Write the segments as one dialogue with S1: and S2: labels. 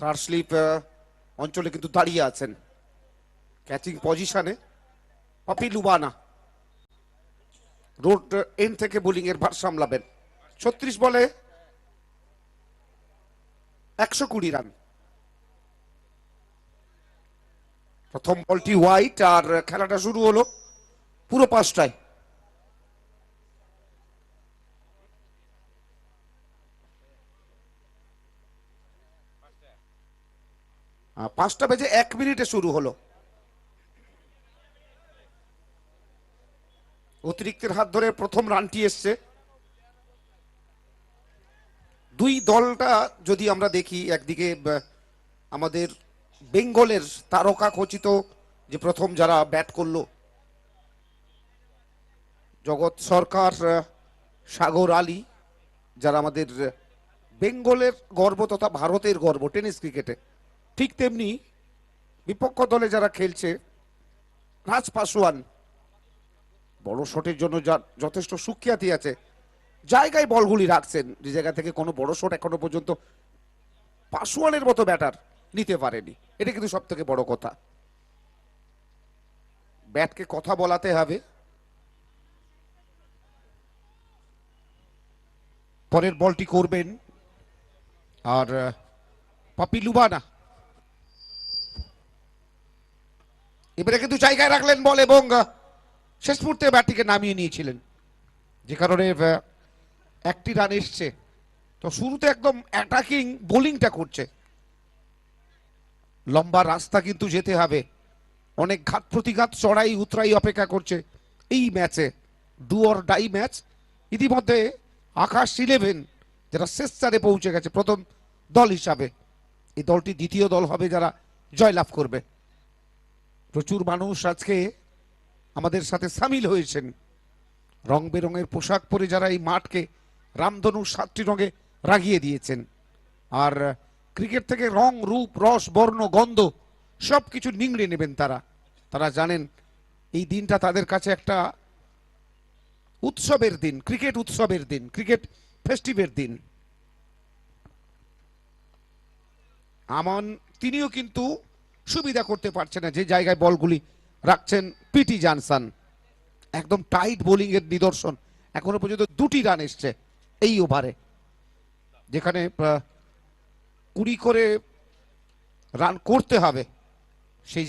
S1: Third slip অঞ্চলে কিন্তু দাঁড়িয়ে আছেন ক্যাচিং পজিশনে পাপি লুবানা। রোড এন্ড থেকে বোলিং এর ভার সামলাবেন। 36 বলে 120 রান। প্রথম বলটি হোয়াইট আর খেলাটা শুরু হলো পুরো 5টায়। পাঁচটা বেজে 1 মিনিটে শুরু হলো। অতিরিক্তের হাত ধরে প্রথম রানটি এসছে। দুই দলটা যদি আমরা দেখি, একদিকে আমাদের বেঙ্গলের তারকা খচিত যে প্রথম যারা ব্যাট করলো, জগৎ সরকার, সাগর আলী, যারা আমাদের বেঙ্গলের গর্ব তথা ভারতের গর্ব টেনিস ক্রিকেটে, ঠিক তেমনি বিপক্ষ দলে যারা খেলছে রাজ পাসওয়ান, বড় শটের জন্য যার যথেষ্ট সুখ্যাতি আছে, জায়গায় বলগুলি রাখছেন যে জায়গা থেকে কোনো বড় শট এখনো পর্যন্ত পাসওয়ানের মতো ব্যাটার নিতে পারেনি। এটা কিন্তু সব থেকে বড় কথা। ব্যাটকে কথা বলাতে হবে। পরের বলটি করবেন আর পাপি লুবানা। এবারে কিন্তু জায়গায় রাখলেন বল এবং শেষ মুহূর্তে ব্যাটটিকে নামিয়ে নিয়েছিলেন, যে কারণে একটি রান এসছে। তো শুরুতে একদম অ্যাটাকিং বোলিংটা করছে। লম্বা রাস্তা কিন্তু যেতে হবে, অনেক ঘাত প্রতিঘাত, চড়াই উতরাই অপেক্ষা করছে এই ম্যাচে। Do or die match. ইতিমধ্যে আকাশ 11 যারা শেষ চারে পৌঁছে গেছে প্রথম দল হিসাবে। এই দলটি দ্বিতীয় দল হবে যারা জয়লাভ করবে। প্রচুর মানুষ আজকে আমাদের সাথে সামিল হয়েছেন। রং বেরঙের পোশাক পরে যারা এই মাঠকে রামধনু 7টি রঙে রাগিয়ে দিয়েছেন। আর ক্রিকেট থেকে রং, রূপ, রস, বর্ণ, গন্ধ সব কিছু নিংড়ে নেবেন তারা। তারা জানেন এই দিনটা তাদের কাছে একটা উৎসবের দিন, ক্রিকেট উৎসবের দিন, ক্রিকেট ফেস্টিভের দিন। আমান তিনিও কিন্তু সুবিধা করতে পারছে না, যে জায়গায় বলগুলি রাখছেন পিটি জনসন। একদম টাইট বোলিং এর নিদর্শন। এখনো পর্যন্ত 2টি রান এসছে এই ওভারে, যেখানে 20 করে রান করতে হবে। সেই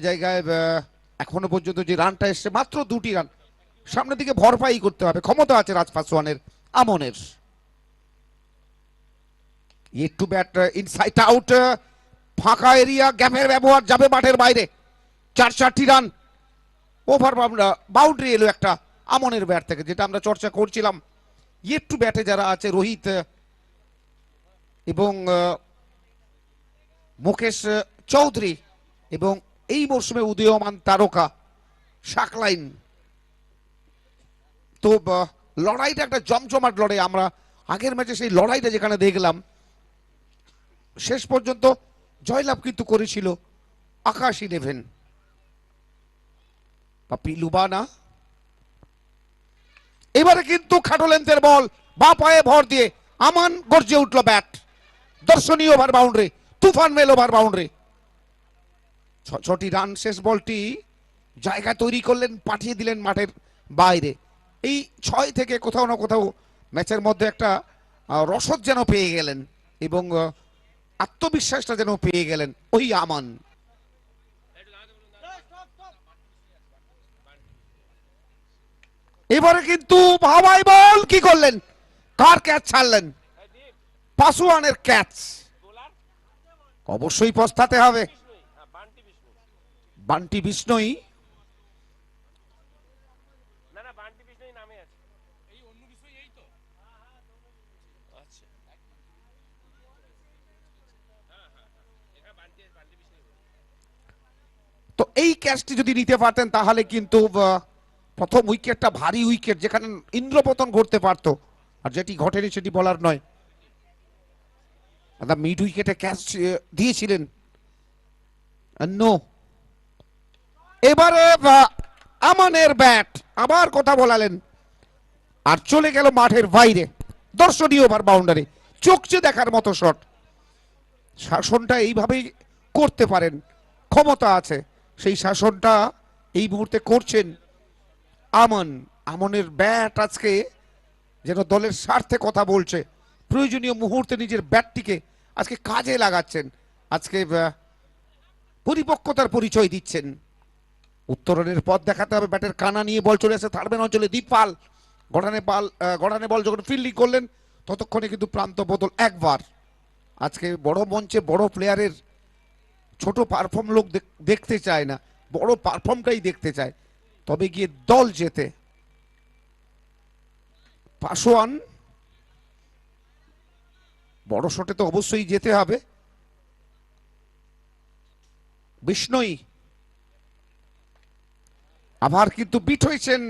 S1: জায়গায় এখনো পর্যন্ত যে রানটা এসছে মাত্র 2টি রান। সামনের দিকে ভরপাই করতে হবে, ক্ষমতা আছে রাজ পাসওয়ানের, আমনের। একটু ব্যাট ইনসাইড আউট, ফাঁকা এরিয়া, গ্যাপের ব্যবহার, যাবে মাঠের বাইরে। 4-4টি রান। ওভার বাউন্ডারি এলো একটা আমনের ব্যাট থেকে, যেটা আমরা চর্চা করছিলাম। একটু ব্যাটে যারা আছে রোহিত এবং মুকেশ চৌধুরী, এবং এই মরশুমে উদীয়মান তারকা শাকলাইন। তো লড়াইটা একটা জমজমাট লড়াই। আমরা আগের ম্যাচে সেই লড়াইটা যেখানে দেখলাম, শেষ পর্যন্ত জয়লাভ কিন্তু করেছিল আকাশ 11। পাপি লুবানা এবারে কিন্তু খাটো লেন্থের বল, বা পায়ে ভর দিয়ে আমান গর্জে উঠল ব্যাট। দর্শনীয় ওভার বাউন্ডারি, তুফান মেল ওভার বাউন্ডারি। 6টি রান। শেষ বলটি জায়গা তৈরি করলেন, পাঠিয়ে দিলেন মাঠের বাইরে। এই 6 থেকে কোথাও না কোথাও ম্যাচের মধ্যে একটা রসদ যেন পেয়ে গেলেন এবং আত্মবিশ্বাসটা যেন পেয়ে গেলেন ওই আমান। এবারে কিন্তু হাওয়াই বল, কি করলেন, কার ক্যাচ ছাড়লেন? পাসওয়ানের ক্যাচ। অবশ্যই পস্তাতে হবে। বান্টি বিষ্ণই, তো এই ক্যাচটি যদি নিতে পারতেন তাহলে কিন্তু প্রথম উইকেটটা ভারী উইকেট, যেখানে ইন্দ্রপতন ঘটতে পারতো। আর যেটি ঘটেনি সেটি বলার নয়। মিড উইকেটে ক্যাচ দিয়েছিলেন। নো, এবারে আমানের ব্যাট আবার কথা বলালেন আর চলে গেল মাঠের বাইরে। দর্শনীয় ওভার বাউন্ডারি। চোখে দেখার মতো শট। শাসনটা এইভাবেই করতে পারেন, ক্ষমতা আছে, সেই শাসনটা এই মুহূর্তে করছেন আমন। আমনের ব্যাট আজকে যেন দলের স্বার্থে কথা বলছে, প্রয়োজনীয় মুহূর্তে নিজের ব্যাটটিকে আজকে কাজে লাগাচ্ছেন, আজকে পরিপক্কতার পরিচয় দিচ্ছেন। উত্তরণের পথ দেখাতে হবে, ব্যাটের কানা নিয়ে বল চলে আসে থার্ড ম্যান অঞ্চলে দীপ পাল। গড়ানে বল যখন ফিল্ডিং করলেন ততক্ষণে কিন্তু প্রান্ত বদল একবার। আজকে বড় মঞ্চে বড় প্লেয়ারের ছোট পারফর্ম লোক দেখতে চায় না, বড় পারফর্মটাই দেখতে চায়, তবে গিয়ে দল জেতে। পাসোয়ান বড় শটে তো অবশ্যই যেতে হবে। বিষ্ণই আবার কিন্তু বিট হয়েছেন,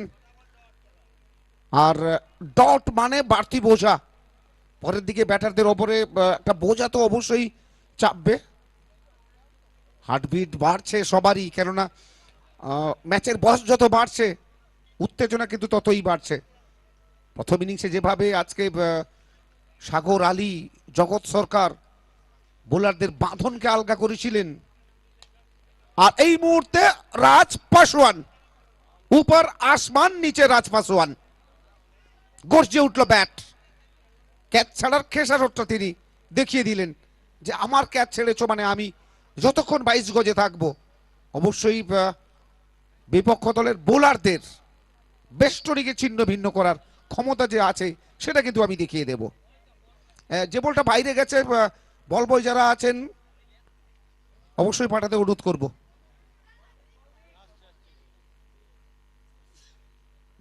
S1: আর ডট মানে বাড়তি বোঝা, পরের দিকে ব্যাটারদের ওপরে একটা বোঝা তো অবশ্যই চাপবে। হার্টবিট বাড়ছে সবারই, কেননা ম্যাচের বয়স যত বাড়ছে উত্তেজনা কিন্তু ততই বাড়ছে। প্রথম ইনিংসে যেভাবে আজকে সাগর আলী, জগৎ সরকার বোলারদের বাঁধনকে আলগা করেছিলেন, আর এই মুহূর্তে রাজ পাসওয়ান, উপর আসমান নিচে রাজ পাসওয়ান, গর্জে উঠল ব্যাট। ক্যাচ ছাড়ার খেসারতটা তিনি দেখিয়ে দিলেন যে আমার ক্যাচ ছেড়েছো মানে আমি যতক্ষণ 22 গজে থাকবো অবশ্যই বিপক্ষ দলের বোলারদের বেষ্টনীকে ছিন্ন ভিন্ন করার ক্ষমতা যে আছে সেটা কিন্তু আমি দেখিয়ে দেব। যে বলটা বাইরে গেছে, বল বয় যারা আছেন অবশ্যই পাঠাতে অনুরোধ করব।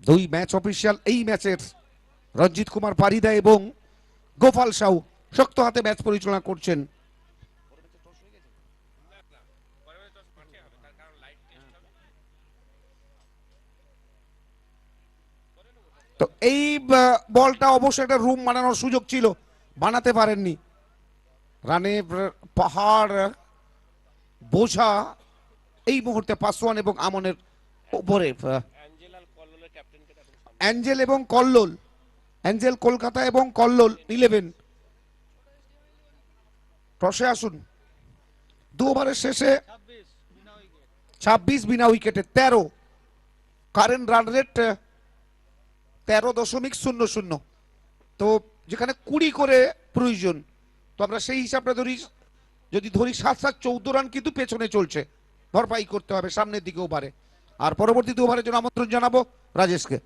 S1: দুই ম্যাচ অফিসিয়াল এই ম্যাচের রঞ্জিত কুমার পারিদা এবং গোপাল সাউ শক্ত হাতে ম্যাচ পরিচালনা করছেন। তো এই বলটা অবশ্যই একটা রুম বানানোর সুযোগ ছিল, বানাতে পারেননি। রানে পাহাড় বোঝা এই মুহূর্তে পাসওয়ান এবং আমনের উপরে। অ্যাঞ্জেল এবং কল্লোল, অ্যাঞ্জেল কলকাতা এবং কল্লোল 11 টসে আসুন। 2 ওভারের শেষে 26 বিনা উইকেটে 13, কারেন্ট রান রেট 13.00। তো যেখানে 20 করে প্রয়োজন, তো আমরা সেই হিসাবটা ধরি, যদি ধরি 7-7 14 রান কিন্তু পেছনে চলছে, ভরপাই করতে হবে সামনের দিকে ওভারে। আর পরবর্তী 2 ওভারের জন্য আমন্ত্রণ জানাবো রাজেশকে।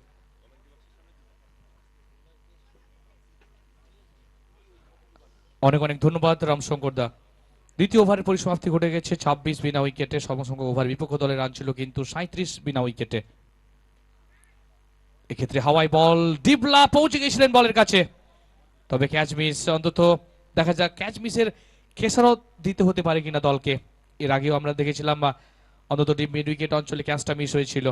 S2: অনেক অনেক ধন্যবাদ রামশঙ্কর দা। দ্বিতীয় ওভারের পরিসমাপ্তি ঘটে গেছে 26 বিনা উইকেটে। সমসংখ্যক ওভার বিপক্ষ দলের রান ছিল কিন্তু 37 বিনা উইকেটে। এক্ষেত্রে হাওয়াই বল, ডিবলা পৌঁছে গেছিলেন বলের কাছে, তবে ক্যাচ মিস। অন্তত দেখা যাক ক্যাচ মিসের খেসারত দিতে হতে পারে কিনা দলকে। এর আগেও আমরা দেখেছিলাম অন্তত মিড উইকেট অঞ্চলে ক্যাচটা মিস হয়েছিল।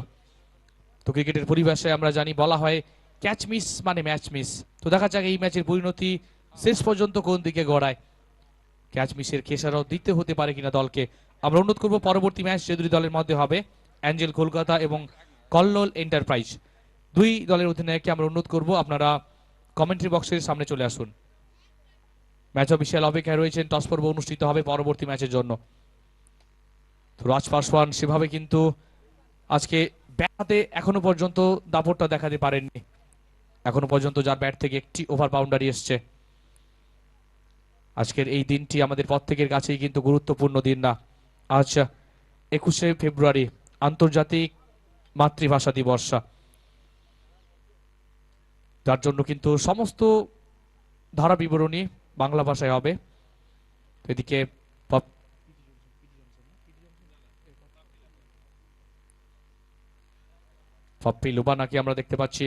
S2: তো ক্রিকেটের পরিবেশে আমরা জানি বলা হয় ক্যাচ মিস মানে ম্যাচ মিস। তো দেখা যাক এই ম্যাচের পরিণতি শেষ পর্যন্ত কোন দিকে গড়ায়, ক্যাচ মিসের খেসারত দিতে হতে পারে কিনা দলকে। আমরা অনুরোধ করব পরবর্তী ম্যাচ যে দুই দলের মধ্যে হবে, অ্যাঞ্জেল কলকাতা এবং কল্লোল এন্টারপ্রাইজ, দুই দলের অধিনায়ককে আমরা অনুরোধ করব আপনারা কমেন্ট্রি বক্সের সামনে চলে আসুন। ম্যাচ অফিসিয়াল অপেক্ষায় রয়েছেন, টস পর্ব অনুষ্ঠিত হবে পরবর্তী ম্যাচের জন্য। তো রাজ পাসওয়ান সেভাবে কিন্তু আজকে ব্যাটে এখনো পর্যন্ত দাপটটা দেখাতে পারেননি। এখনো পর্যন্ত যার ব্যাট থেকে একটি ওভার বাউন্ডারি এসছে। আজকের এই দিনটি আমাদের প্রত্যেকের কাছেই কিন্তু গুরুত্বপূর্ণ দিন না। আজ 21শে ফেব্রুয়ারি আন্তর্জাতিক মাতৃভাষা দিবস, যার জন্য কিন্তু সমস্ত ধারা বিবরণী বাংলা ভাষায় হবে। এদিকে পপ্পি লুবানাকে আমরা দেখতে পাচ্ছি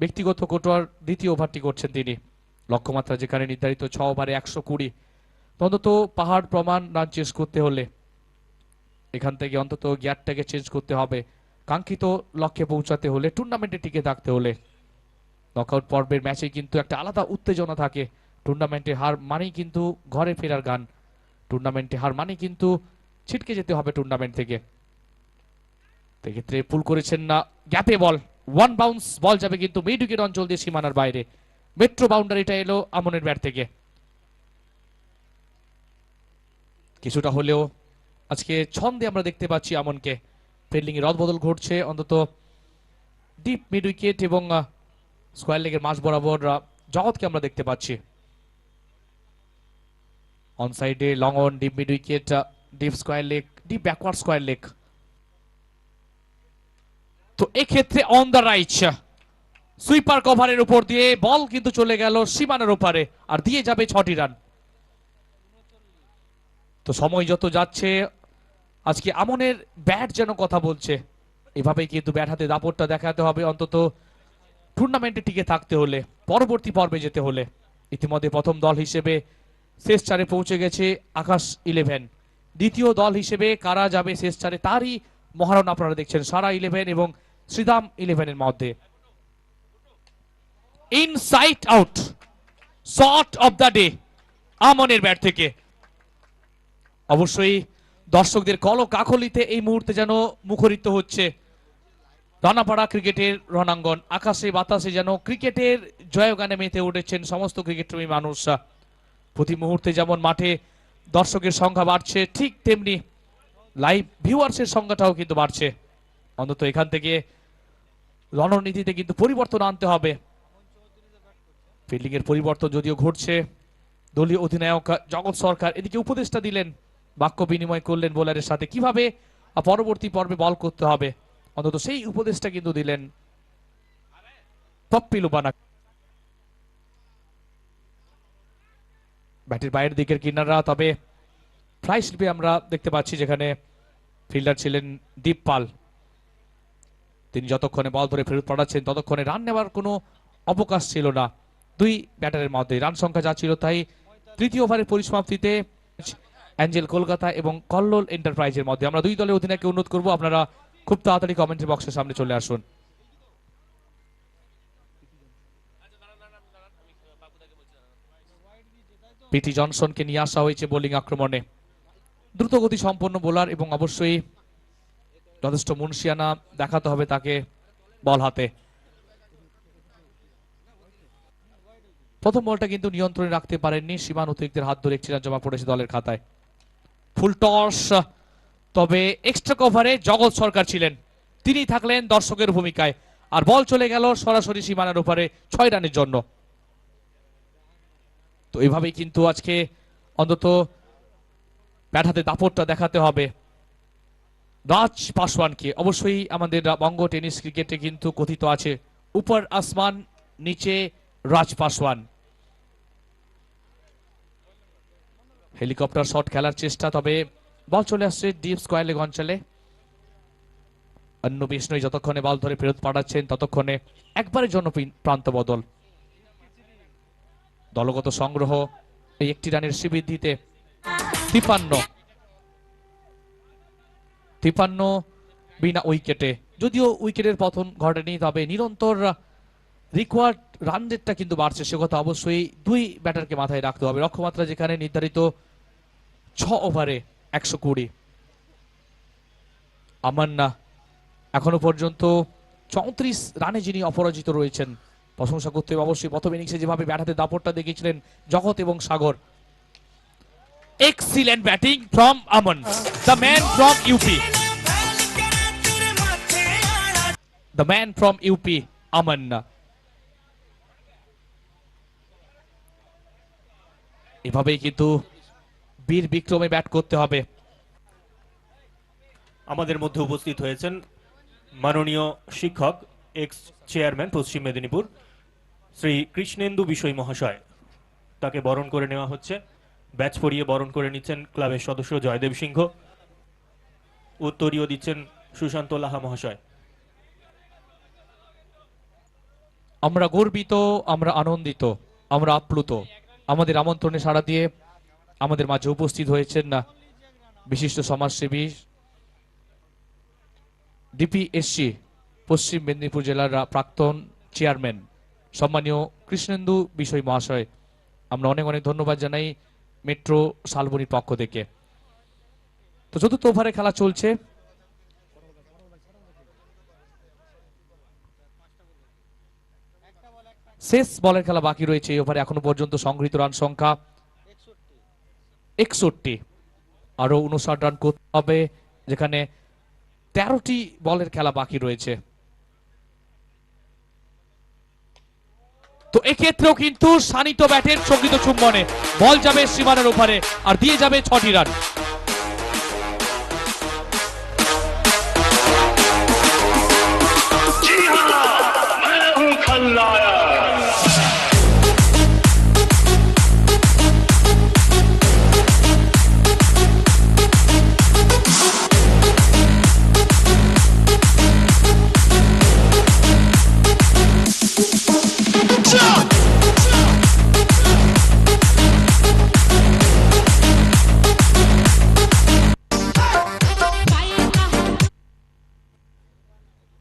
S2: ব্যক্তিগত কোটোয়ার দ্বিতীয় ওভারটি করছেন তিনি। লক্ষ্যমাত্রা যেখানে নির্ধারিত 6 ওভারে 120, অন্তত পাহাড় প্রমাণ রান চেঞ্জ করতে হলে এখান থেকে অন্তত গিয়ারটাকে চেঞ্জ করতে হবে। কাঙ্ক্ষিত লক্ষ্যে পৌঁছাতে হলে, টুর্নামেন্টে টিকে থাকতে হলে। নকআউট পর্বের ম্যাচে কিন্তু একটা আলাদা উত্তেজনা থাকে। টুর্নামেন্টে হার মানেই কিন্তু ঘরে ফেরার গান, টুর্নামেন্টে হার মানেই কিন্তু ছিটকে যেতে হবে টুর্নামেন্ট থেকে। এক্ষেত্রে পুল করেছেন না, গ্যাপে বল, ওয়ান বাউন্স বল যাবে কিন্তু মিড উইকেট অঞ্চল দিয়ে সীমানার বাইরে। মেট্রো বাউন্ডারিটা এলো আমনের ব্যাট থেকে। কিছুটা হলেও আজকে ছন্দে আমরা দেখতে পাচ্ছি আমনকে। ফিল্ডিং এর রদবদল ঘটছে, অন্তত ডিপ মিড উইকেট এবং স্কোয়ার লেগের মাঝ বরাবর জগৎকে আমরা দেখতে পাচ্ছি। অন সাইডে long on, deep mid wicket, deep square leg, deep backward square leg. তো এক্ষেত্রে অন দ্য রাইট সুইপার কভারের উপর দিয়ে বল কিন্তু চলে গেল সীমানার ওপারে, আর দিয়ে যাবে 6টি রান। তো সময় যত যাচ্ছে আজকে আমনের ব্যাট যেন কথা বলছে, এভাবেই কিন্তু ব্যাট হাতে দাপটটা দেখাতে হবে অন্তত টুর্নামেন্টে টিকে থাকতে হলে, পরবর্তী পর্বে যেতে হলে। ইতিমধ্যে প্রথম দল হিসেবে শেষ চারে পৌঁছে গেছে আকাশ 11, দ্বিতীয় দল হিসেবে কারা যাবে শেষ চারে তারই মহারণ আপনারা দেখছেন সারা 11 এবং শ্রীধাম 11-এর মধ্যে। Inside out shot of the day আমনের ব্যাট থেকে। অবশ্যই দর্শকদের কলকাকলিতে এই মুহূর্তে যেন মুখরিত হচ্ছে রানাপাড়া ক্রিকেটের রণাঙ্গন। আকাশে বাতাসে যেন ক্রিকেটের জয়গানে মেতে উঠেছেন সমস্ত ক্রিকেটপ্রেমী মানুষরা। প্রতি মুহূর্তে যেমন মাঠে দর্শকের সংখ্যা বাড়ছে, ঠিক তেমনি লাইভ ভিউয়ার্সের সংখ্যাটাও কিন্তু বাড়ছে। অন্তত এখান থেকে রণনীতিতে কিন্তু পরিবর্তন আনতে হবে। ফিল্ডিং এর পরিবর্তন যদিও ঘটছে, দলীয় অধিনায়ক জগৎ সরকার এদিকে উপদেষ্টা দিলেন, বাক্য বিনিময় করলেন বোলারের সাথে কিভাবে পরবর্তী পর্বে বল করতে হবে, অন্তত সেই উপদেশটা কিন্তু দিলেন পপ্পি লুবানা। ব্যাটের বাইরের দিকের কিনাররা, তবে ফ্লাই স্লিপে আমরা দেখতে পাচ্ছি যেখানে ফিল্ডার ছিলেন দীপ পাল, তিনি যতক্ষণে বল ধরে ফেরত পাঠাচ্ছেন ততক্ষণে রান নেওয়ার কোনো অবকাশ ছিল না দুই ব্যাটারের মধ্যে। রান সংখ্যা যা ছিল তাই তৃতীয় ওভারের পরিসমাপ্তিতে অ্যাঞ্জেল কলকাতা এবং কল্লোল এন্টারপ্রাইজের মধ্যে। আমরা দুই দলের অধিনায়ককে অনুরোধ করবো আপনারা খুব তাড়াতাড়ি কমেন্ট্রি বক্সের সামনে চলে আসুন। পিটি জনসনকে নিয়ে আসা হয়েছে বোলিং আক্রমণে, দ্রুতগতি সম্পন্ন বোলার এবং অবশ্যই যথেষ্ট মুনশিয়ানা দেখাতে হবে তাকে বল হাতে। প্রথম বলটা কিন্তু নিয়ন্ত্রণে রাখতে পারেননি, সীমান অতিরিক্তের হাত ধরে 1 রান জমা পড়েছে দলের খাতায়। ফুল টস, তবে এক্সট্রা কভারে জগৎ সরকার ছিলেন, তিনি থাকলেন দর্শকের ভূমিকায়, আর বল চলে গেল সরাসরি সীমানার উপরে 6 রানের জন্য। তো এইভাবেই কিন্তু আজকে অন্তত ব্যাট হাতে দাপটটা দেখাতে হবে রাজ পাসওয়ানকে। অবশ্যই আমাদের বঙ্গ টেনিস ক্রিকেটে কিন্তু কথিত আছে উপর আসমান নিচে রাজ পাসওয়ান। হেলিকপ্টার শট খেলার চেষ্টা, তবে বল চলে আসছে ডিপ স্কয়ার লেগ অঞ্চলে। অন্য বিষ্ণু যতক্ষণে বল ধরে ফেরত পাঠাচ্ছেন ততক্ষণে একবারের জন্য প্রান্ত বদল। দলগত সংগ্রহ এই 1 রানের শ্রীবৃদ্ধিতে 53 বিনা উইকেটে, যদিও উইকেটের পতন ঘটেনি তবে নিরন্তর রিকোয়ার্ড রান রেটটা কিন্তু বাড়ছে, সে কথা অবশ্যই দুই ব্যাটারকে মাথায় রাখতে হবে। লক্ষ্যমাত্রা যেখানে নির্ধারিত 6 ওভারে 120। আমান্না এখনো পর্যন্ত 34 রানে যিনি অপরাজিত রয়েছেন, প্রশংসা করতে হবে অবশ্যই। প্রথম ইনিংসে যেভাবে ব্যাট হাতে দাপটটা দেখিয়েছিলেন জগৎ এবং Sagar. Excellent batting from Aman, the man from UP, the man from UP আমান্না। এভাবেই কিন্তু বীর বিক্রমে ব্যাট করতে হবে।
S3: আমাদের মধ্যে উপস্থিত হয়েছেন মাননীয় শিক্ষক এক্স চেয়ারম্যান পশ্চিম মেদিনীপুর শ্রী কৃষ্ণেন্দু বিষয় মহাশয়, তাকে বরণ করে নেওয়া হচ্ছে। ব্যাচ পরিয়ে বরণ করে নিচ্ছেন ক্লাবের সদস্য জয়দেব সিংহ, উত্তরীয় দিচ্ছেন সুশান্ত লাহা মহাশয়।
S2: আমরা গর্বিত, আমরা আনন্দিত, আমরা আপ্লুত। আমাদের আমন্ত্রণে সাড়া দিয়ে আমাদের মাঝে উপস্থিত হয়েছেন না বিশিষ্ট সমাজসেবী ডিপিএসসি পশ্চিম মেদিনীপুর জেলার প্রাক্তন চেয়ারম্যান সম্মানীয় কৃষ্ণেন্দু বিষয় মহাশয়। আমরা অনেক অনেক ধন্যবাদ জানাই মেট্রো শালবনির পক্ষ থেকে। তো চতুর্থ ওভারে খেলা চলছে। শেষ বলের খেলা বাকি রয়েছে এই ওভারে। এখনো পর্যন্ত সংগৃহীত রান সংখ্যা 61। আরো 59 রান করতে হবে, যেখানে 13টি বলের খেলা বাকি রয়েছে। তো এক্ষেত্রেও কিন্তু শানিত ব্যাটের সঙ্গীত চুম্বনে বল যাবে সীমানার ওপারে আর দিয়ে যাবে 6টি রান।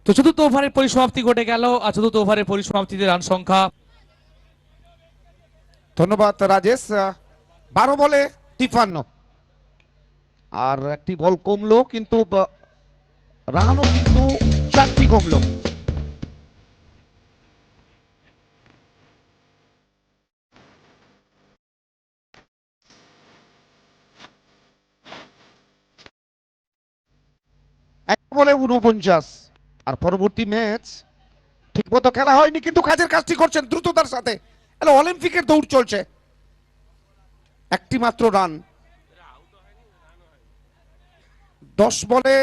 S2: তো চতুর্থ ওভারের পরিসমাপ্তি ঘটে গেল, আর চতুর্থ ওভারের পরিসমাপ্তিতে রান সংখ্যা।
S1: ধন্যবাদ রাজেশ। 12 বলে 53, আর একটি বল কমলো, কিন্তু রানও কিন্তু 4টি কমলো। এক বলে 49, আর পরবর্তী ম্যাচ ঠিকমতো খেলা হয়নি, কিন্তু কাজের কাজটি করছেন দ্রুততার সাথে। অলিম্পিকের দৌড় চলছে, একটি মাত্র রান। 10 বলে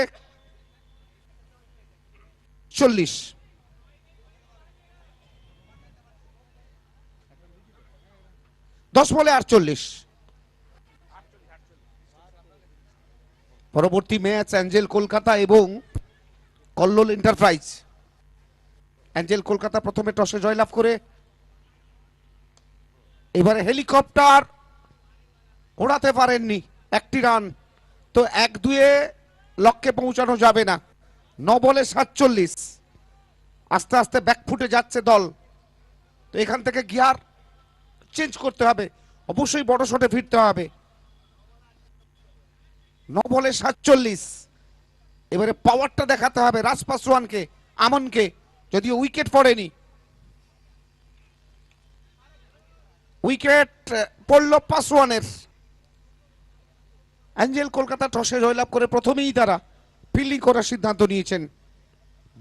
S1: 40, বলে 48। পরবর্তী ম্যাচ অ্যাঞ্জেল কলকাতা এবং কল্লোল এন্টারপ্রাইজ। অ্যাঞ্জেল কলকাতা প্রথমে টসে জয়লাভ করে এবারে হেলিকপ্টার ওড়াতে পারেননি, একটি রান। তো 1-2-এ লক্ষ্যে পৌঁছানো যাবে না। 9 বলে 47, আস্তে আস্তে ব্যাকফুটে যাচ্ছে দল। তো এখান থেকে গিয়ার চেঞ্জ করতে হবে, অবশ্যই বড় শটে ফিরতে হবে। 9 বলে 47, এবারে পাওয়ারটা দেখাতে হবে রাজ পাসওয়ানকে, আমনকে, যদিও উইকেট পড়েনি। উইকেট পড়ল পাসওয়ানের। অ্যাঞ্জেল কলকাতা টসে জয়লাভ করে প্রথমেই তারা ফিল্ডিং করার সিদ্ধান্ত নিয়েছেন।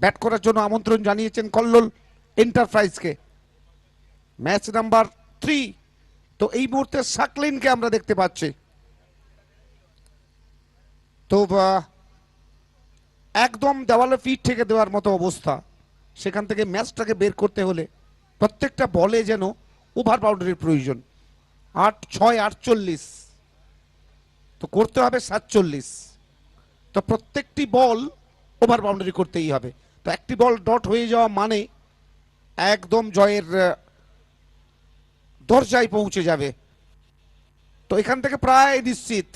S1: ব্যাট করার জন্য আমন্ত্রণ জানিয়েছেন কল্লোল এন্টারপ্রাইজকে। Match number 3। তো এই মুহূর্তে সাকলিনকে আমরা দেখতে পাচ্ছি। তো একদম দেওয়ালে পিঠ থেকে দেওয়ার মতো অবস্থা। সেখান থেকে ম্যাচটাকে বের করতে হলে প্রত্যেকটা বলে যেন ওভার বাউন্ডারির প্রয়োজন। 8-6 48, তো করতে হবে 47। তো প্রত্যেকটি বল ওভার বাউন্ডারি করতেই হবে। তো একটি বল ডট হয়ে যাওয়া মানে একদম জয়ের দরজায় পৌঁছে যাবে। তো এখান থেকে প্রায় নিশ্চিত,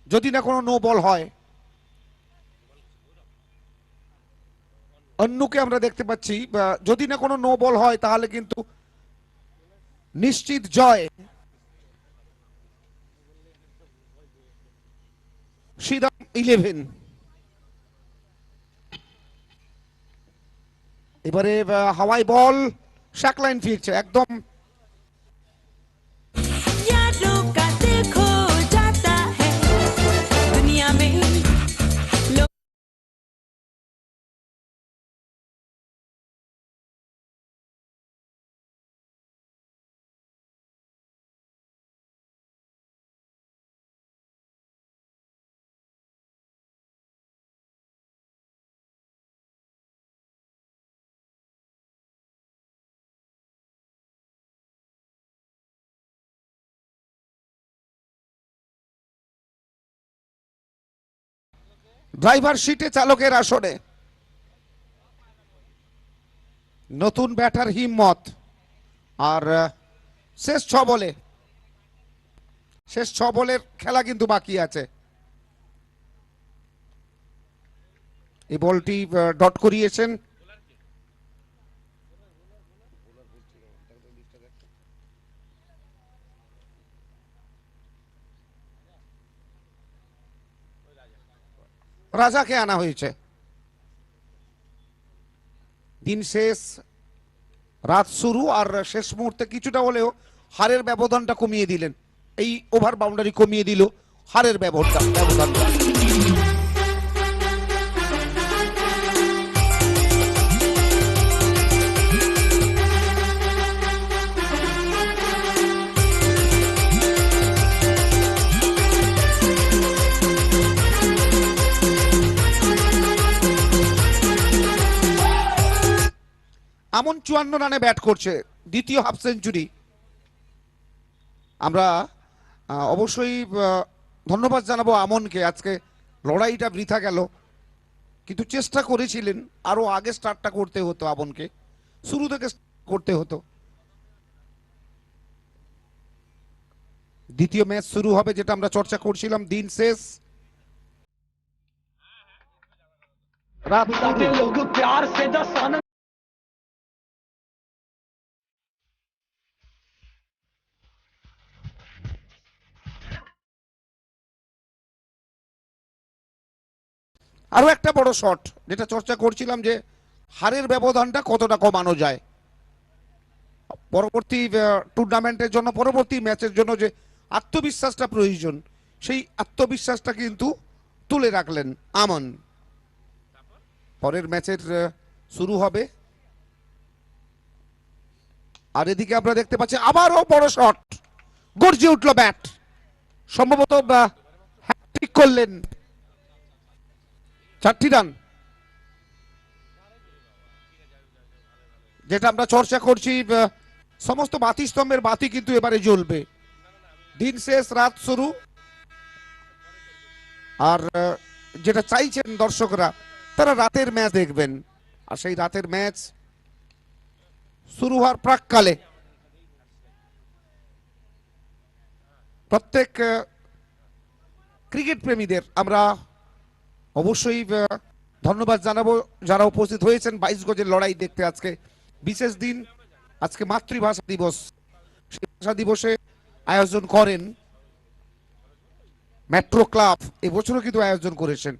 S1: যদি না কোনো নো বল হয়। অন্যকে আমরা দেখতে পাচ্ছি, যদি না কোনো নো বল হয় তাহলে কিন্তু নিশ্চিত জয় শ্রীরাম 11। এবারে হাওয়াই বল, শাকলাইন ফিরছে একদম।
S4: यारों का दिल खो जाता है दुनिया में
S1: ড্রাইভার সিটে চালকের আসনে নতুন ব্যাটার হিম্মত। আর শেষ 6 বলে, শেষ 6 বলের খেলা কিন্তু বাকি আছে। এই বলটি ডট করিয়েছেন রাজাকে, আনা হয়েছে। দিন শেষ, রাত শুরু, আর শেষ মুহূর্তে কিছুটা হলেও হারের ব্যবধানটা কমিয়ে দিলেন। এই ওভার বাউন্ডারি কমিয়ে দিল হারের ব্যবধান। আমন 54 রানে ব্যাট করছে, দ্বিতীয় হাফ সেঞ্চুরি। আমরা অবশ্যই ধন্যবাদ জানাবো আমনকে। আজকে লড়াইটা বৃথা গেল, কিন্তু চেষ্টা করেছিলেন, আরো আগে স্টার্টটা করতে হতো, আমনকে শুরু থেকে করতে হতো। দ্বিতীয় ম্যাচ শুরু হবে, যেটা আমরা চর্চা করছিলাম, দিন শেষ, রাত শুরু।
S5: लोग प्यार से दस आनंद
S1: আরো একটা বড় শট, যেটা চর্চা করছিলাম, যে হারের ব্যবধানটা কতটা কমানো যায় পরবর্তী টুর্নামেন্টের জন্য, পরবর্তী ম্যাচের জন্য যে আত্মবিশ্বাসটা প্রয়োজন, সেই আত্মবিশ্বাসটা কিন্তু তুলে রাখলেন আমন। পরের ম্যাচের শুরু হবে, আর এদিকে আমরা দেখতে পাচ্ছি আবারও বড় শট, গর্জে উঠল ব্যাট, সম্ভবত হ্যাট্রিক করলেন, 4টি রান। যেটা আমরা চর্চা করছি, সমস্ত বাতি স্তম্ভের বাতি কিন্তু এবারে জ্বলবে। দিন শেষ, রাত শুরু। আর যেটা চাইছেন দর্শকরা, তারা রাতের ম্যাচ দেখবেন, আর সেই রাতের ম্যাচ শুরু হওয়ার প্রাককালে প্রত্যেক ক্রিকেট প্রেমীদের আমরা অবশ্যই ধন্যবাদ জানাবো, যারা উপস্থিত হয়েছেন 22 গজের লড়াই দেখতে। আজকে বিশেষ দিন, আজকে মাতৃভাষা দিবস। সেই ভাষা দিবসে আয়োজন করেন মেট্রো ক্লাব, এবছরও কিন্তু আয়োজন করেছেন।